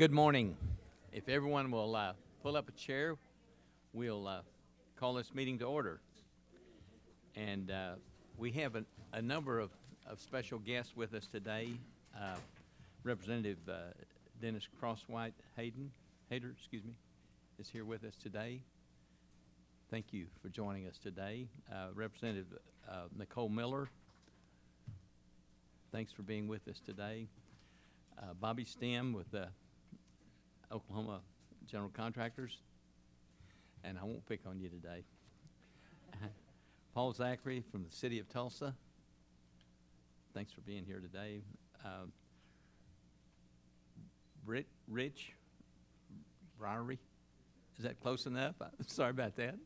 Good morning. If everyone will pull up a chair, we'll call this meeting to order. And we have a number of special guests with us today. Representative Dennis Crosswhite Hayter, is here with us today. Thank you for joining us today. Representative Nicole Miller, thanks for being with us today. Bobby Stem with the Oklahoma General Contractors, and I won't pick on you today. Paul Zachary from the City of Tulsa, thanks for being here today. Rich Briery, is that close enough? Sorry about that.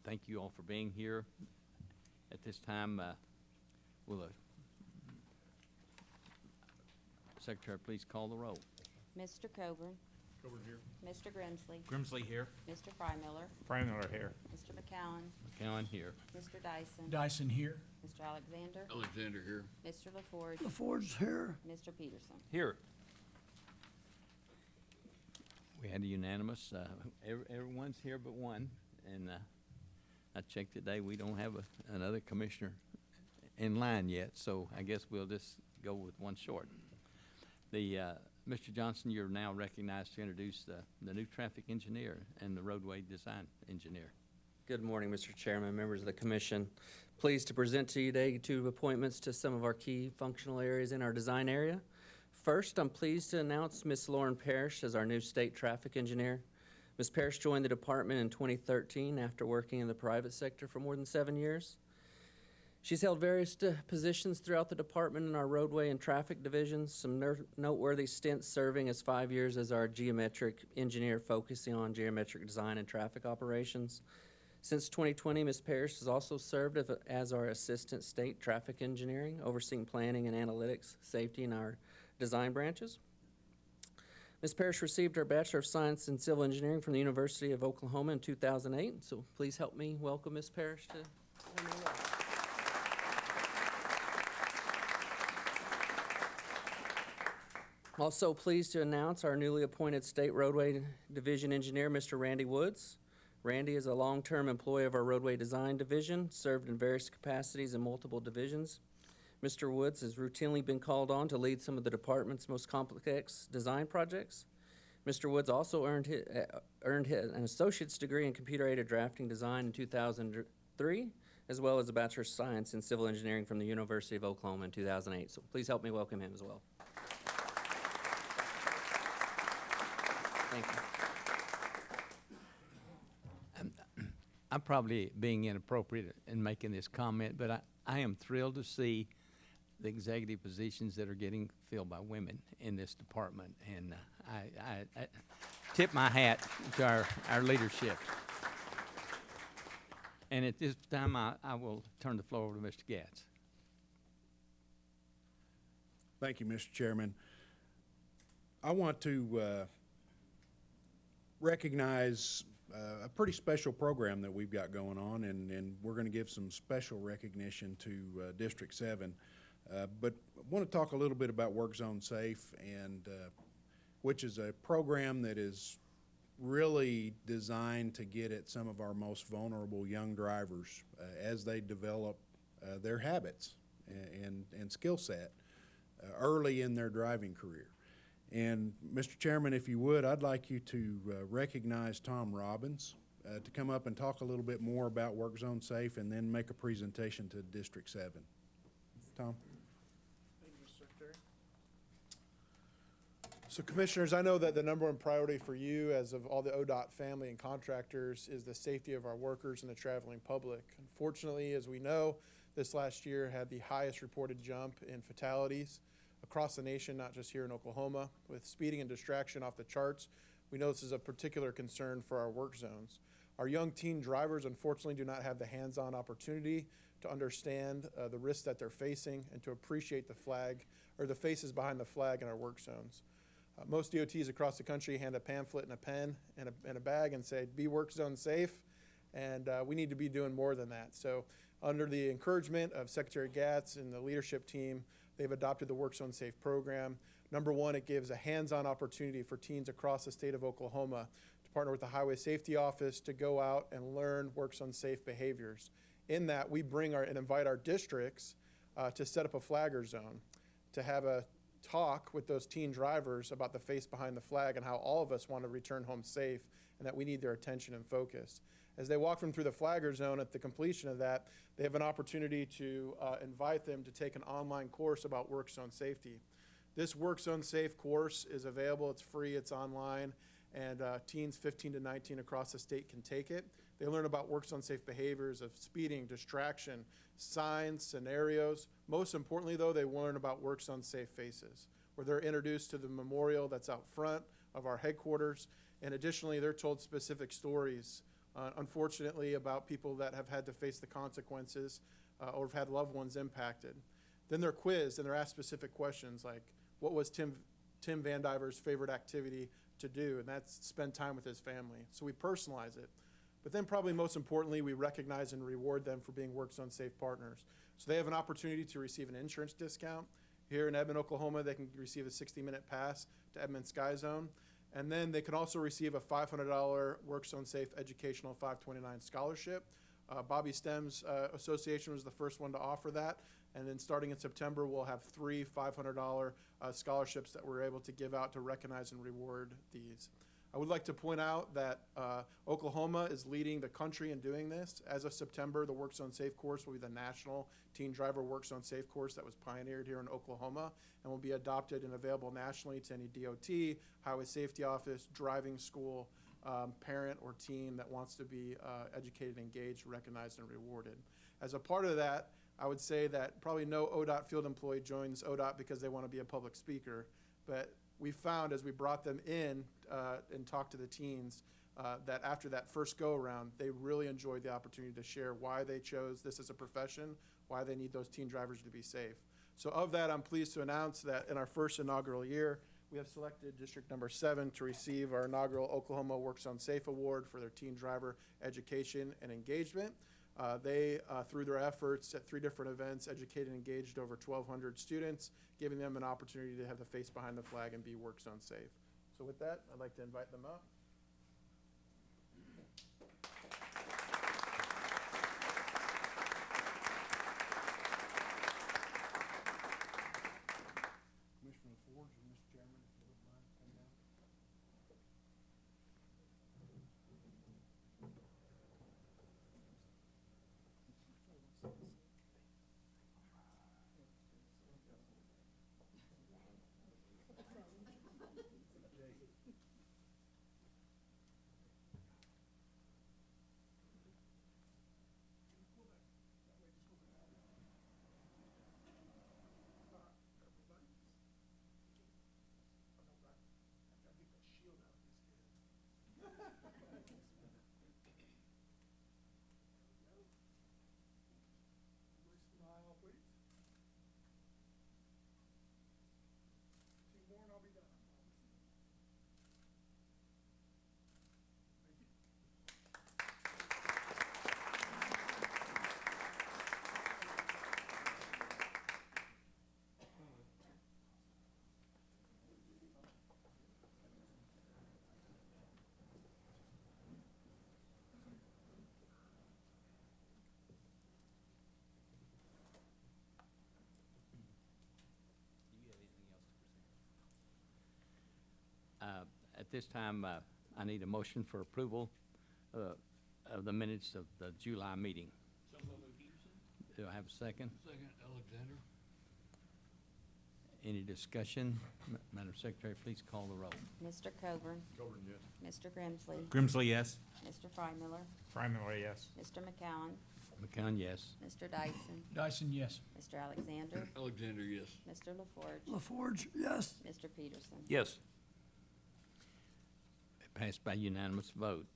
Thank you all for being here. At this time, will the Secretary please call the roll? Mr. Coburn. Coburn here. Mr. Grimsley. Grimsley here. Mr. Freimiller. Freimiller here. Mr. McCowan. McCowan here. Mr. Dyson. Dyson here. Mr. Alexander. Alexander here. Mr. LaForge. LaForge's here. Mr. Peterson. Here. We had a unanimous, everyone's here but one, and I checked today, we don't have another commissioner in line yet, so I guess we'll just go with one short. Mr. Johnson, you're now recognized to introduce the new traffic engineer and the roadway design engineer. Good morning, Mr. Chairman, members of the commission. Pleased to present to you today two appointments to some of our key functional areas in our design area. First, I'm pleased to announce Ms. Lauren Parrish as our new state traffic engineer. Ms. Parrish joined the department in 2013 after working in the private sector for more than 7 years. She's held various positions throughout the department in our roadway and traffic divisions, some noteworthy stints serving as 5 years as our geometric engineer focusing on geometric design and traffic operations. Since 2020, Ms. Parrish has also served as our assistant state traffic engineering, overseeing planning and analytics, safety in our design branches. Ms. Parrish received her Bachelor of Science in Civil Engineering from the University of Oklahoma in 2008, so please help me welcome Ms. Parrish to her new role. Also pleased to announce our newly appointed State Roadway Division Engineer, Mr. Randy Woods. Randy is a long-term employee of our Roadway Design Division, served in various capacities in multiple divisions. Mr. Woods has routinely been called on to lead some of the department's most complex design projects. Mr. Woods also earned an associate's degree in computer-aided drafting design in 2003, as well as a Bachelor's of Science in Civil Engineering from the University of Oklahoma in 2008. So please help me welcome him as well. Thank you. I'm probably being inappropriate in making this comment, but I am thrilled to see the executive positions that are getting filled by women in this department, and I tip my hat to our leadership. And at this time, I will turn the floor over to Mr. Gatz. Thank you, Mr. Chairman. I want to recognize a pretty special program that we've got going on, and we're going to give some special recognition to District 7. But I want to talk a little bit about Work Zone Safe, and which is a program that is really designed to get at some of our most vulnerable young drivers as they develop their habits and skill set early in their driving career. And Mr. Chairman, if you would, I'd like you to recognize Tom Robbins to come up and talk a little bit more about Work Zone Safe and then make a presentation to District 7. Tom? Thank you, Mr. Secretary. So Commissioners, I know that the number one priority for you as of all the ODOT family and contractors is the safety of our workers and the traveling public. Unfortunately, as we know, this last year had the highest reported jump in fatalities across the nation, not just here in Oklahoma. With speeding and distraction off the charts, we know this is a particular concern for our work zones. Our young teen drivers, unfortunately, do not have the hands-on opportunity to understand the risks that they're facing and to appreciate the flag or the faces behind the flag in our work zones. Most DOTs across the country hand a pamphlet and a pen and a bag and say, be work zone safe, and we need to be doing more than that. So Under the encouragement of Secretary Gatz and the leadership team, they've adopted the Work Zone Safe program. Number one, it gives a hands-on opportunity for teens across the state of Oklahoma to partner with the Highway Safety Office to go out and learn Work Zone Safe behaviors. In that, we bring and invite our districts to set up a flagger zone, to have a talk with those teen drivers about the face behind the flag and how all of us want to return home safe and that we need their attention and focus. As they walk them through the flagger zone, at the completion of that, they have an opportunity to invite them to take an online course about work zone safety. This Work Zone Safe course is available, it's free, it's online, and teens 15 to 19 across the state can take it. They learn about Work Zone Safe behaviors of speeding, distraction, signs, scenarios. Most importantly, though, they learn about Work Zone Safe faces, where they're introduced to the memorial that's out front of our headquarters, and additionally, they're told specific stories, unfortunately, about people that have had to face the consequences or have had loved ones impacted. Then they're quizzed and they're asked specific questions like, what was Tim Vandiver's favorite activity to do? And that's spend time with his family. So we personalize it. But then probably most importantly, we recognize and reward them for being Work Zone Safe partners. So they have an opportunity to receive an insurance discount. Here in Edmond, Oklahoma, they can receive a 60-minute pass to Edmond Sky Zone. And then they can also receive a $500 Work Zone Safe Educational 529 scholarship. Bobby STEMS Association was the first one to offer that. And then starting in September, we'll have 3 $500 scholarships that we're able to give out to recognize and reward these. I would like to point out that Oklahoma is leading the country in doing this. As of September, the Work Zone Safe course will be the national teen driver Work Zone Safe course that was pioneered here in Oklahoma and will be adopted and available nationally to any DOT, Highway Safety Office, driving school, parent or teen that wants to be educated, engaged, recognized, and rewarded. As a part of that, I would say that probably no ODOT field employee joins ODOT because they want to be a public speaker, but we found as we brought them in and talked to the teens that after that first go-around, they really enjoyed the opportunity to share why they chose this as a profession, why they need those teen drivers to be safe. So of that, I'm pleased to announce that in our first inaugural year, we have selected District Number 7 to receive our inaugural Oklahoma Work Zone Safe Award for their teen driver education and engagement. They, through their efforts at 3 different events, educated and engaged over 1,200 students, giving them an opportunity to have the face behind the flag and be Work Zone Safe. So with that, I'd like to invite them up. Commissioner LaForge and Mr. Chairman, if you wouldn't mind coming down. At this time, I need a motion for approval of the minutes of the July meeting. Do I have a second? Second, Alexander. Any discussion? Madam Secretary, please call the roll. Mr. Coburn. Coburn, yes. Mr. Grimsley. Grimsley, yes. Mr. Freimiller. Freimiller, yes. Mr. McCowen. McCown, yes. Mr. Dyson. Dyson, yes. Mr. Alexander. Alexander, yes. Mr. LaForge. LaForge, yes. Mr. Peterson. Yes. It passed by unanimous vote.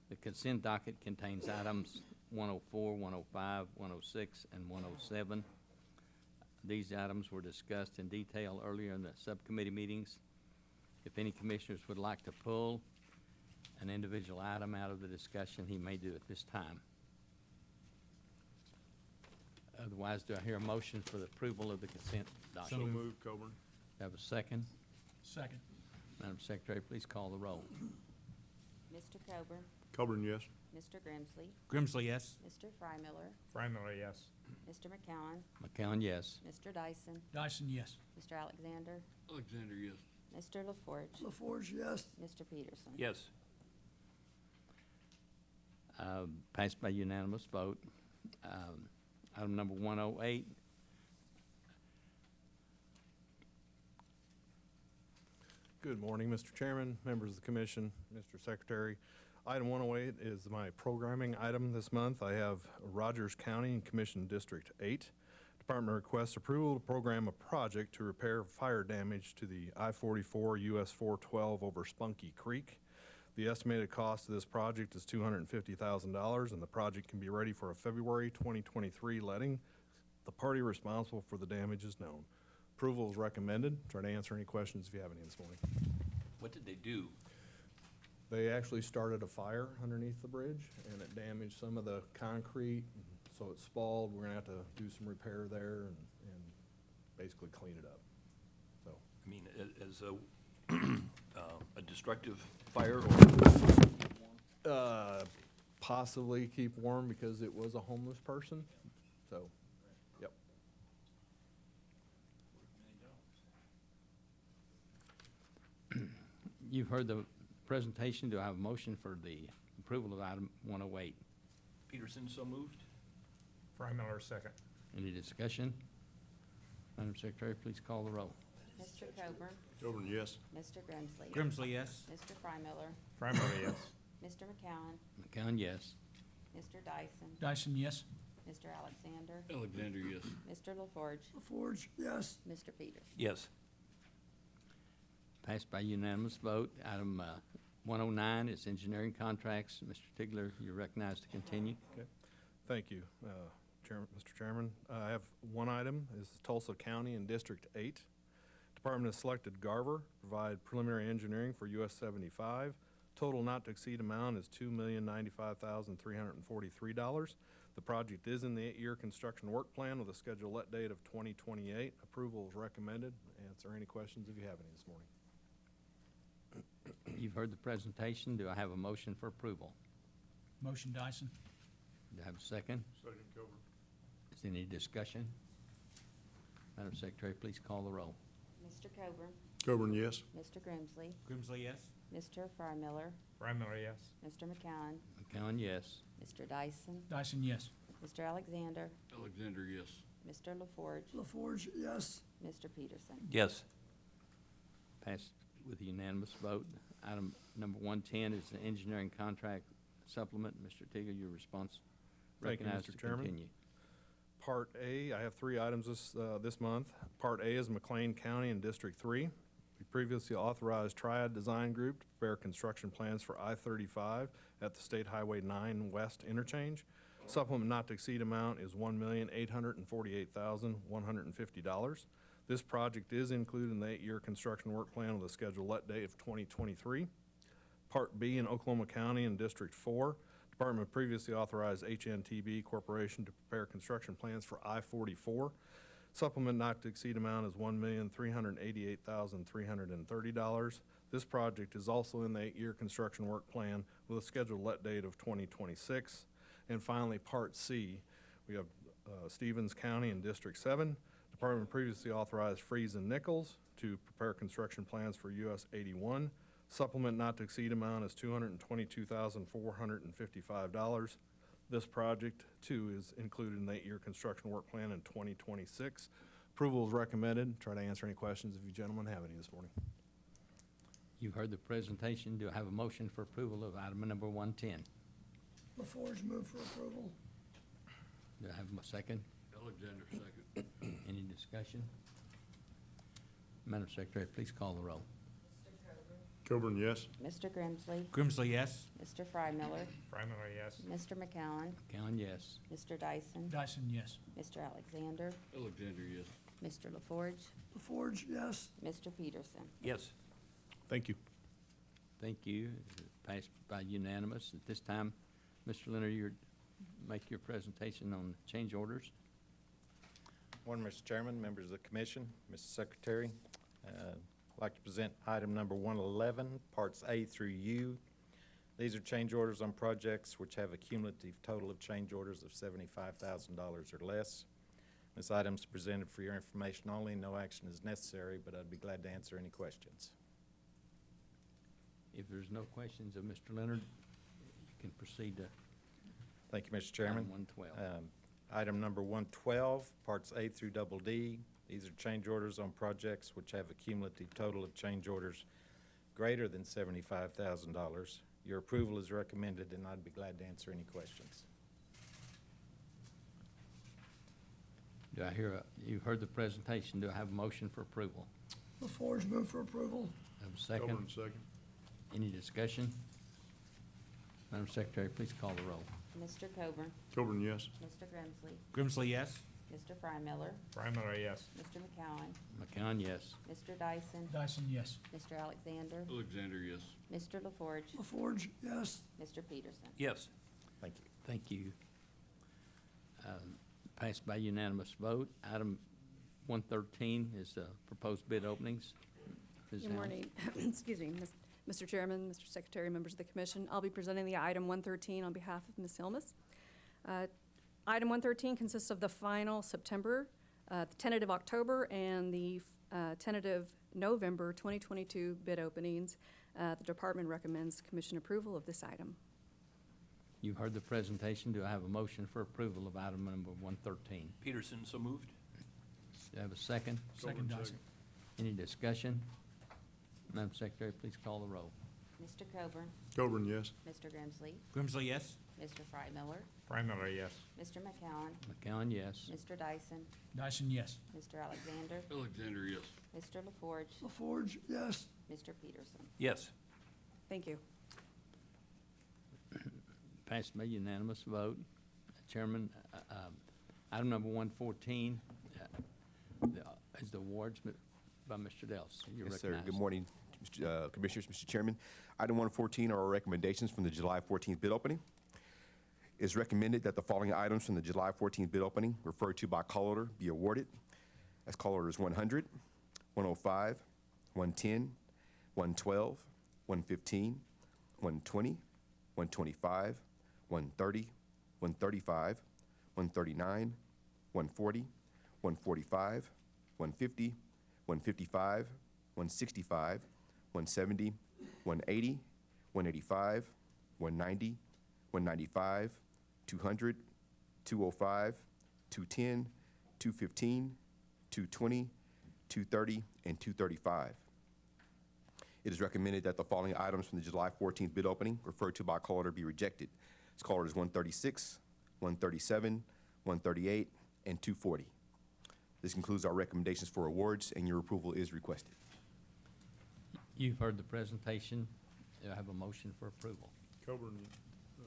The consent docket contains items 104, 105, 106, and 107. These items were discussed in detail earlier in the subcommittee meetings. If any commissioners would like to pull an individual item out of the discussion, he may do it this time. Otherwise, do I hear a motion for the approval of the consent docket? So moved, Coburn. Have a second? Second. Madam Secretary, please call the roll. Mr. Coburn, Coburn, yes. Mr. Grimsley, Grimsley, yes. Mr. Frymiller, Frymiller, yes. Mr. McCowen, McCown, yes. Mr. Dyson, Dyson, yes. Mr. Alexander, Alexander, yes. Mr. LaForge, LaForge, yes. Mr. Peterson. Yes. Passed by unanimous vote. Item number 108, Good morning, Mr. Chairman, members of the commission, Mr. Secretary. Item 108 is my programming item this month. I have Rogers County and Commission District 8. Department requests approval to program a project to repair fire damage to the I-44 US 412 over Spunky Creek. The estimated cost of this project is $250,000, and the project can be ready for a February 2023 letting. The party responsible for the damage is known. Approval is recommended. Try to answer any questions if you have any this morning. What did they do? They actually started a fire underneath the bridge, and it damaged some of the concrete, so it spalled. We're gonna have to do some repair there and basically clean it up, so. I mean, as a destructive fire or? Possibly keep warm because it was a homeless person, so, yep. you've heard the presentation. Do I have a motion for the approval of item 108? Peterson, so moved? Frymiller, second. Any discussion? Madam Secretary, please call the roll. Mr. Coburn, Coburn, yes. Mr. Grimsley, Grimsley, yes. Mr. Frymiller, Frymiller, yes. Mr. McCowen, McCown, yes. Mr. Dyson, Dyson, yes. Mr. Alexander, Alexander, yes. Mr. LaForge, LaForge, yes. Mr. Peterson. Yes. Passed by unanimous vote. Item 109 is engineering contracts. Mr. Tigler, you're recognized to continue. Thank you, Mr. Chairman. I have one item, is Tulsa County and District 8. Department has selected Garver to provide preliminary engineering for US 75. Total not to exceed amount is $2,095,343. The project is in the 8-year construction work plan with a scheduled let date of 2028. Approval is recommended. Answer any questions if you have any this morning. You've heard the presentation. Do I have a motion for approval? Motion Dyson. Do I have a second? Second, Coburn. Is there any discussion? Madam Secretary, please call the roll. Mr. Coburn, Coburn, yes. Mr. Grimsley, Grimsley, yes. Mr. Frymiller, Frymiller, yes. Mr. McCowen, McCown, yes. Mr. Dyson, Dyson, yes. Mr. Alexander, Alexander, yes. Mr. LaForge, LaForge, yes. Mr. Peterson. Yes. Passed with a unanimous vote. Item number 110 is the engineering contract supplement. Mr. Tigger, your response. Thank you, Recognized Mr. to Chairman. continue. Part A, I have 3 items this month. Part A is McLean County and District 3. We previously authorized Triad Design Group to prepare construction plans for I-35 at the State Highway 9 West interchange. Supplement not to exceed amount is $1,848,150. This project is included in the 8-year construction work plan with a scheduled let date of 2023. Part B in Oklahoma County and District 4. Department previously authorized HNTB Corporation to prepare construction plans for I-44. Supplement not to exceed amount is $1,388,330. This project is also in the 8-year construction work plan with a scheduled let date of 2026. And finally, Part C, we have Stevens County and District 7. Department previously authorized Freeze and Nichols to prepare construction plans for US 81. Supplement not to exceed amount is $222,455. This project, too, is included in the 8-year construction work plan in 2026. Approval is recommended. Try to answer any questions if you gentlemen have any this morning. You've heard the presentation. Do I have a motion for approval of item number 110? LaForge, move for approval. Do I have a second? Alexander, second. Any discussion? Madam Secretary, please call the roll. Coburn, yes. Mr. Grimsley, Grimsley, yes. Mr. Frymiller, Frymiller, yes. Mr. McCowen, McCown, yes. Mr. Dyson, Dyson, yes. Mr. Alexander, Alexander, yes. Mr. LaForge, LaForge, yes. Mr. Peterson. Yes. Thank you. Thank you. Passed by unanimous. At this time, Mr. Leonard, you make your presentation on change orders. Morning, Mr. Chairman, members of the commission, Mr. Secretary. I'd like to present item number 111, parts A through U. These are change orders on projects which have a cumulative total of change orders of $75,000 or less. This item is presented for your information only. No action is necessary, but I'd be glad to answer any questions. If there's no questions of Mr. Leonard, you can proceed to Thank you, Mr. Chairman. item 112. Item number 112, parts A through double D. These are change orders on projects which have a cumulative total of change orders greater than $75,000. Your approval is recommended, and I'd be glad to answer any questions. Do I hear, you've heard the presentation, do I have a motion for approval? LaForge move for approval. Have a second? Coburn, second. Any discussion? Madam Secretary, please call the roll. Mr. Coburn, Coburn, yes. Mr. Grimsley, Grimsley, yes. Mr. Frymiller, Frymiller, yes. Mr. McCowen, McCown, yes. Mr. Dyson, Dyson, yes. Mr. Alexander, Alexander, yes. Mr. LaForge, LaForge, yes. Mr. Peterson. Yes. Thank you. Thank you. Passed by unanimous vote. Item 113 is proposed bid openings. Ms. Good Allen. morning. Excuse me, Mr. Chairman, Mr. Secretary, members of the commission. I'll be presenting the item 113 on behalf of Ms. Hilmes. Item 113 consists of the final September, the tentative October, and the tentative November 2022 bid openings. The department recommends commission approval of this item. You've heard the presentation. Do I have a motion for approval of item number 113? Peterson, so moved? Do I have a second? Second, Dyson. Any discussion? Madam Secretary, please call the roll. Mr. Coburn, Coburn, yes. Mr. Grimsley, Grimsley, yes. Mr. Frymiller, Frymiller, yes. Mr. McCowen, McCown, yes. Mr. Dyson, Dyson, yes. Mr. Alexander, Alexander, yes. Mr. LaForge, LaForge, yes. Mr. Peterson. Yes. Thank you. Passed by unanimous vote. Chairman, item number 114 is the awards by Mr. Dels. You're Yes, sir. recognized. Good morning, Commissioners, Mr. Chairman. Item 114 are our recommendations from the July 14th bid opening. It's recommended that the following items from the July 14th bid opening referred to by call order be awarded. As call orders 100, 105, 110, 112, 115, 120, 125, 130, 135, 139, 140, 145, 150, 155, 165, 170, 180, 185, 190, 195, 200, 205, 210, 215, 220, 230, and 235. It is recommended that the following items from the July 14th bid opening referred to by call order be rejected. It's call orders 136, 137, 138, and 240. This concludes our recommendations for awards, and your approval is requested. You've heard the presentation. Do I have a motion for approval? Coburn,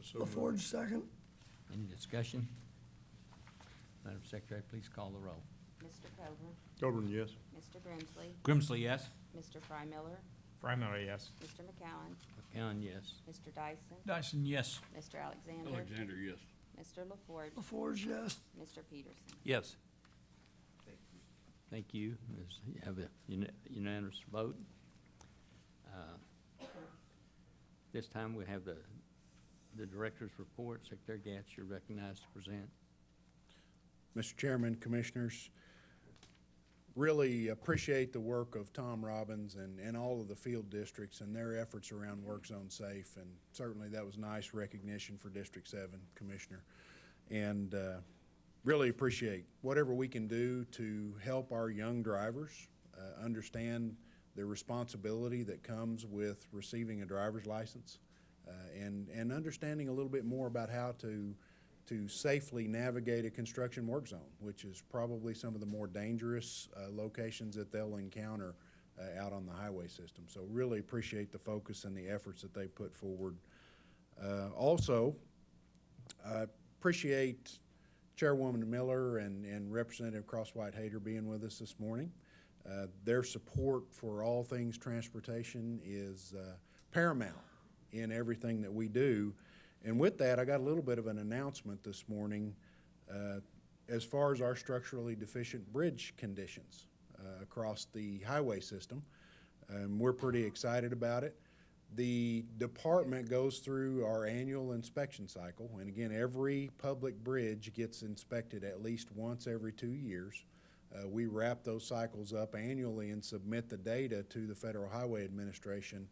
so moved. LaForge, second. Any discussion? Madam Secretary, please call the roll. Mr. Coburn, Coburn, yes. Mr. Grimsley, Grimsley, yes. Mr. Frymiller, Frymiller, yes. Mr. McCowen, McCown, yes. Mr. Dyson, Dyson, yes. Mr. Alexander, Alexander, yes. Mr. LaForge, LaForge, yes. Mr. Peterson. Yes. Thank you. You have a unanimous vote. This time we have the director's report. Secretary Gatz, you're recognized to present. Mr. Chairman, Commissioners, really appreciate the work of Tom Robbins and all of the field districts and their efforts around Work Zone Safe, and certainly that was nice recognition for District 7, Commissioner. And really appreciate whatever we can do to help our young drivers understand the responsibility that comes with receiving a driver's license, and understanding a little bit more about how to safely navigate a construction work zone, which is probably some of the more dangerous locations that they'll encounter out on the highway system. So really appreciate the focus and the efforts that they put forward. Also, I appreciate Chairwoman Miller and Representative Crosswhite-Hader being with us this morning. Their support for all things transportation is paramount in everything that we do. And with that, I got a little bit of an announcement this morning. as far as our structurally deficient bridge conditions across the highway system, we're pretty excited about it. The department goes through our annual inspection cycle, and again, every public bridge gets inspected at least once every 2 years. We wrap those cycles up annually and submit the data to the Federal Highway Administration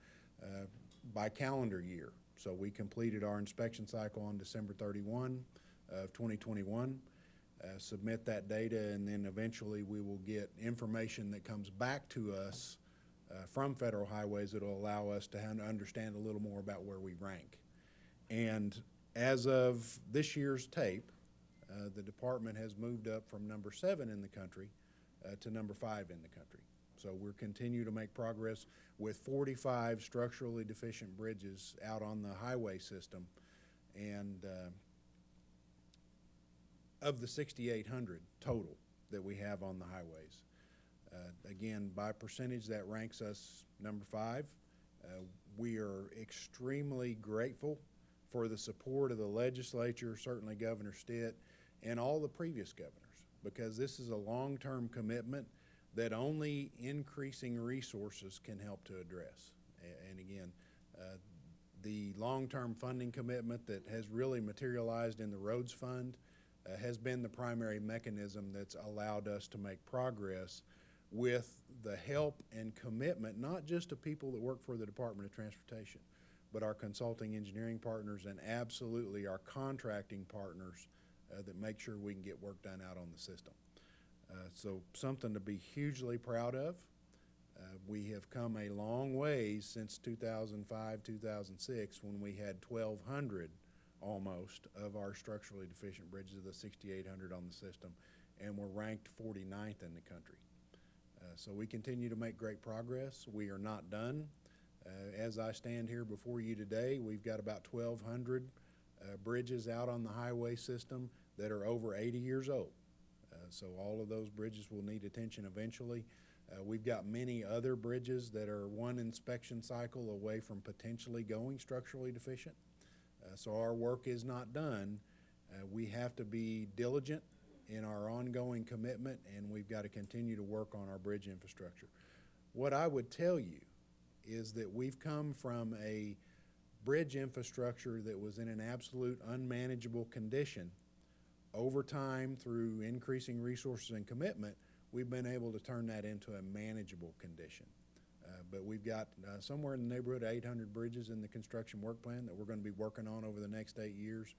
by calendar year. So we completed our inspection cycle on December 31 of 2021, submit that data, and then eventually we will get information that comes back to us from Federal Highways that will allow us to understand a little more about where we rank. And as of this year's tape, the department has moved up from number 7 in the country to number 5 in the country. So we're continuing to make progress with 45 structurally deficient bridges out on the highway system. And of the 6,800 total that we have on the highways, again, by percentage, that ranks us number 5. We are extremely grateful for the support of the legislature, certainly Governor Stitt, and all the previous governors, because this is a long-term commitment that only increasing resources can help to address. And again, the long-term funding commitment that has really materialized in the Roads Fund has been the primary mechanism that's allowed us to make progress with the help and commitment, not just of people that work for the Department of Transportation, but our consulting engineering partners and absolutely our contracting partners that make sure we can get work done out on the system. So something to be hugely proud of. We have come a long ways since 2005, 2006, when we had 1,200 almost of our structurally deficient bridges of the 6,800 on the system, and we're ranked 49th in the country. So we continue to make great progress. We are not done. As I stand here before you today, we've got about 1,200 bridges out on the highway system that are over 80 years old. So all of those bridges will need attention eventually. We've got many other bridges that are one inspection cycle away from potentially going structurally deficient. So our work is not done. We have to be diligent in our ongoing commitment, and we've got to continue to work on our bridge infrastructure. What I would tell you is that we've come from a bridge infrastructure that was in an absolute unmanageable condition. Over time, through increasing resources and commitment, we've been able to turn that into a manageable condition. But we've got somewhere in the neighborhood of 800 bridges in the construction work plan that we're going to be working on over the next 8 years.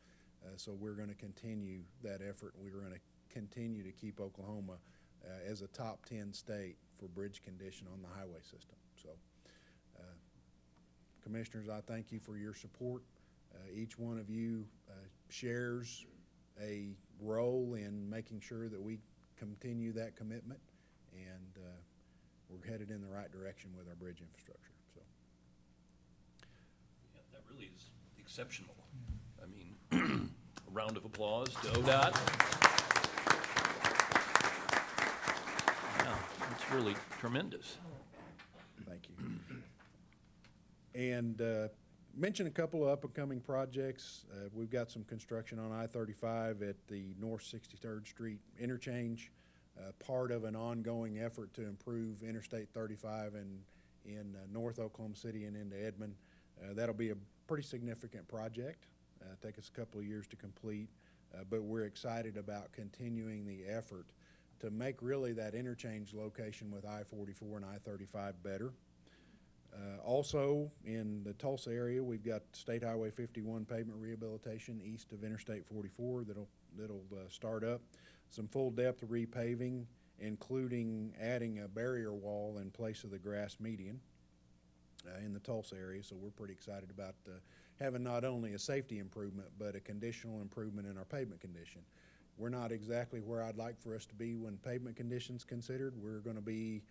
So we're going to continue that effort. We're going to continue to keep Oklahoma as a top 10 state for bridge condition on the highway system. So, Commissioners, I thank you for your support. Each one of you shares a role in making sure that we continue that commitment, and we're headed in the right direction with our bridge infrastructure. So, Yeah, that really is exceptional. I mean, a round of applause to ODOT. Yeah, it's really tremendous. thank you. And mention a couple of up-and-coming projects. We've got some construction on I-35 at the North 63rd Street interchange, part of an ongoing effort to improve Interstate 35 in North Oklahoma City and into Edmond. That'll be a pretty significant project. Take us a couple of years to complete, but we're excited about continuing the effort to make really that interchange location with I-44 and I-35 better. Also, in the Tulsa area, we've got State Highway 51 pavement rehabilitation east of Interstate 44 that'll start up. Some full-depth repaving, including adding a barrier wall in place of the grass median in the Tulsa area. So we're pretty excited about having not only a safety improvement, but a conditional improvement in our pavement condition. We're not exactly where I'd like for us to be when pavement condition's considered. We're going to be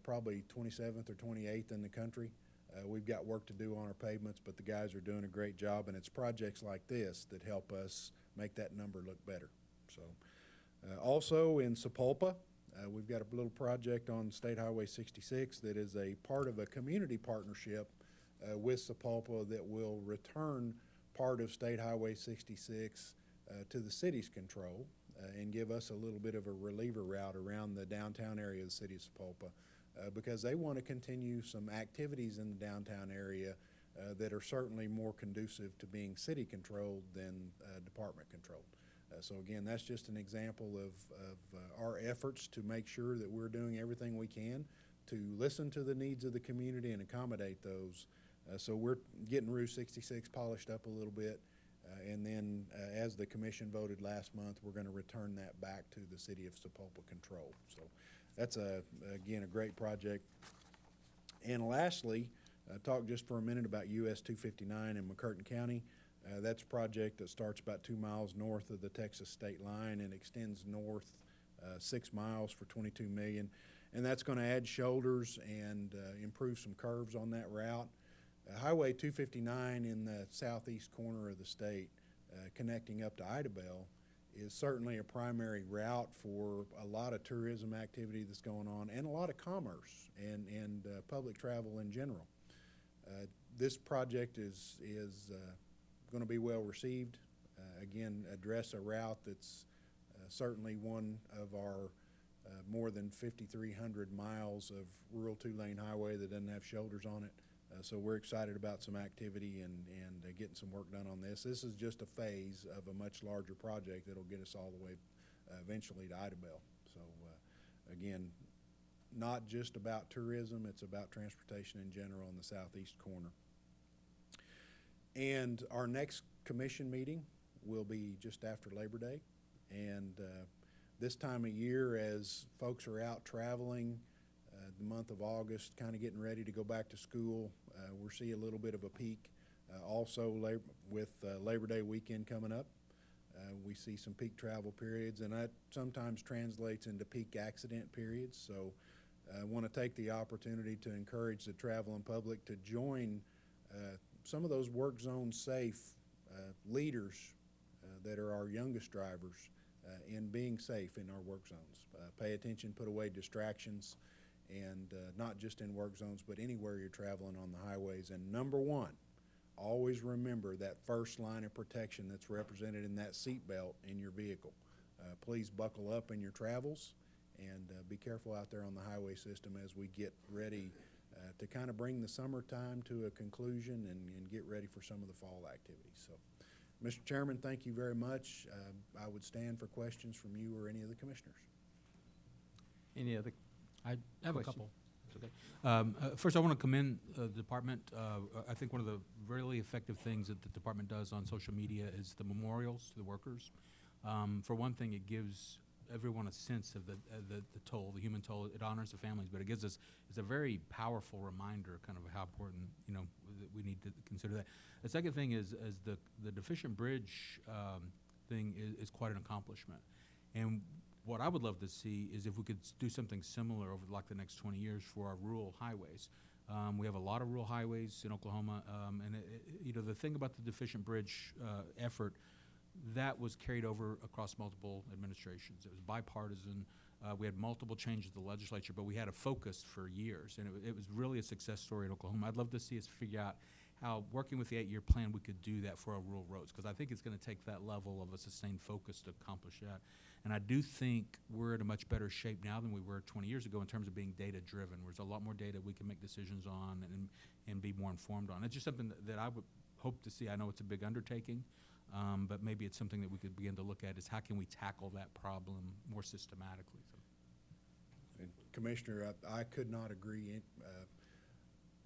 probably 27th or 28th in the country. We've got work to do on our pavements, but the guys are doing a great job, and it's projects like this that help us make that number look better. So, also in Sapulpa, we've got a little project on State Highway 66 that is a part of a community partnership with Sapulpa that will return part of State Highway 66 to the city's control. and give us a little bit of a reliever route around the downtown area of the city of Sapulpa, because they want to continue some activities in the downtown area that are certainly more conducive to being city-controlled than department-controlled. So again, that's just an example of our efforts to make sure that we're doing everything we can to listen to the needs of the community and accommodate those. So we're getting Route 66 polished up a little bit, and then as the commission voted last month, we're going to return that back to the city of Sapulpa control. So that's again a great project. And lastly, talk just for a minute about US 259 in McCurtain County. That's a project that starts about 2 miles north of the Texas state line and extends north 6 miles for $22 million. And that's going to add shoulders and improve some curves on that route. Highway 259 in the southeast corner of the state, connecting up to Idabel, is certainly a primary route for a lot of tourism activity that's going on and a lot of commerce and public travel in general. This project is going to be well received. Again, address a route that's certainly one of our more than 5,300 miles of rural two-lane highway that doesn't have shoulders on it. So we're excited about some activity and getting some work done on this. This is just a phase of a much larger project that'll get us all the way eventually to Idabel. So again, not just about tourism, it's about transportation in general in the southeast corner. And our next commission meeting will be just after Labor Day. And this time of year, as folks are out traveling, the month of August, kind of getting ready to go back to school, we're seeing a little bit of a peak. Also, with Labor Day weekend coming up, we see some peak travel periods, and that sometimes translates into peak accident periods. So I want to take the opportunity to encourage the traveling public to join some of those work zone safe leaders that are our youngest drivers in being safe in our work zones. Pay attention, put away distractions, and not just in work zones, but anywhere you're traveling on the highways. And number one, always remember that first line of protection that's represented in that seat belt in your vehicle. Please buckle up in your travels and be careful out there on the highway system as we get ready to kind of bring the summertime to a conclusion and get ready for some of the fall activities. So, Mr. Chairman, thank you very much. I would stand for questions from you or any of the commissioners. Any other? I have a Question. couple. It's okay. First, I want to commend the department. I think one of the really effective things that the department does on social media is the memorials to the workers. For one thing, it gives everyone a sense of the toll, the human toll. It honors the families, but it gives us, it's a very powerful reminder kind of how important, that we need to consider that. The second thing is the deficient bridge thing is quite an accomplishment. And what I would love to see is if we could do something similar over like the next 20 years for our rural highways. We have a lot of rural highways in Oklahoma, and the thing about the deficient bridge effort, that was carried over across multiple administrations. It was bipartisan. We had multiple changes to the legislature, but we had a focus for years, and it was really a success story in Oklahoma. I'd love to see us figure out how, working with the 8-year plan, we could do that for our rural roads, because I think it's going to take that level of a sustained focus to accomplish that. And I do think we're in a much better shape now than we were 20 years ago in terms of being data-driven. There's a lot more data we can make decisions on and be more informed on. It's just something that I would hope to see. I know it's a big undertaking, but maybe it's something that we could begin to look at is how can we tackle that problem more systematically. So. And Commissioner, I could not agree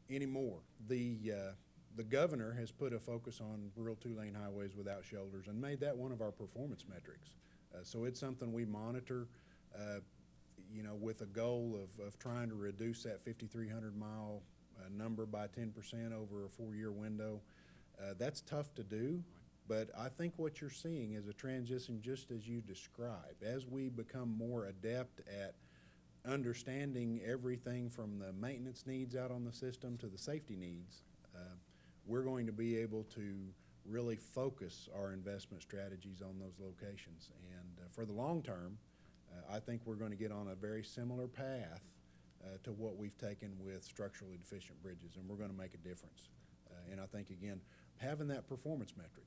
anymore. The governor has put a focus on rural two-lane highways without shoulders and made that one of our performance metrics. So it's something we monitor, with a goal of trying to reduce that 5,300 mile number by 10% over a 4-year window. That's tough to do, but I think what you're seeing is a transition just as you described. As we become more adept at understanding everything from the maintenance needs out on the system to the safety needs, we're going to be able to really focus our investment strategies on those locations. And for the long term, I think we're going to get on a very similar path to what we've taken with structurally deficient bridges, and we're going to make a difference. And I think, again, having that performance metric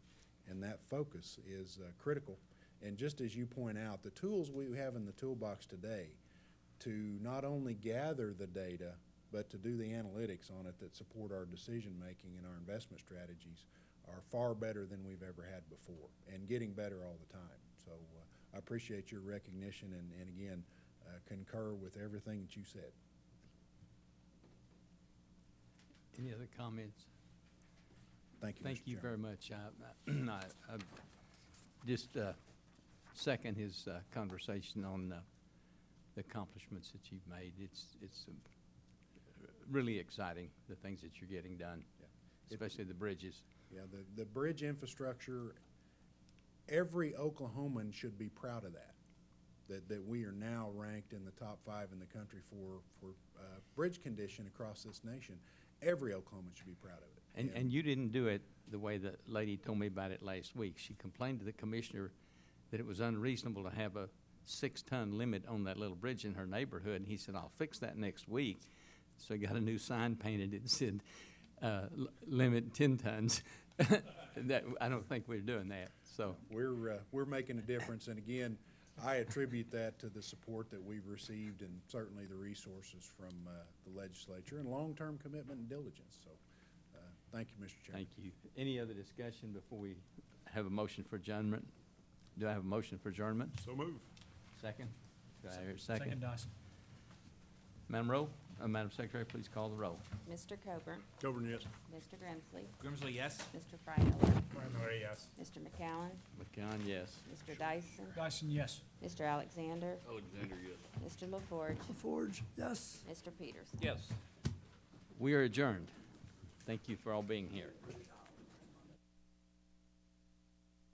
and that focus is critical. And just as you point out, the tools we have in the toolbox today to not only gather the data, but to do the analytics on it that support our decision-making and our investment strategies are far better than we've ever had before, and getting better all the time. So I appreciate your recognition and again, concur with everything that you said. Any other comments? Thank you, Mr. Thank you very Chairman. much. I just second his conversation on the accomplishments that you've made. It's really exciting, the things that you're getting done, especially the bridges. Yeah, the bridge infrastructure, every Oklahoman should be proud of that we are now ranked in the top 5 in the country for bridge condition across this nation. Every Oklahoman should be proud of it. And you didn't do it the way the lady told me about it last week. She complained to the commissioner that it was unreasonable to have a 6-ton limit on that little bridge in her neighborhood, and he said, I'll fix that next week. So he got a new sign painted that said, limit 10 tons. I don't think we're doing that, so. We're making a difference, and again, I attribute that to the support that we've received and certainly the resources from the legislature and long-term commitment and diligence. So, thank you, Mr. Chairman. Thank you. Any other discussion before we have a motion for adjournment? Do I have a motion for adjournment? So move. Second? Do I hear a second? Dyson. Madam Secretary, please call the roll. Mr. Coburn, Coburn, yes. Mr. Grimsley, Grimsley, yes. Mr. Frymiller, Frymiller, yes. Mr. McCowen, McCown, yes. Mr. Dyson, Dyson, yes. Mr. Alexander, Alexander, yes. Mr. LaForge, LaForge, yes. Mr. Peters. Yes. We are adjourned. Thank you for all being here.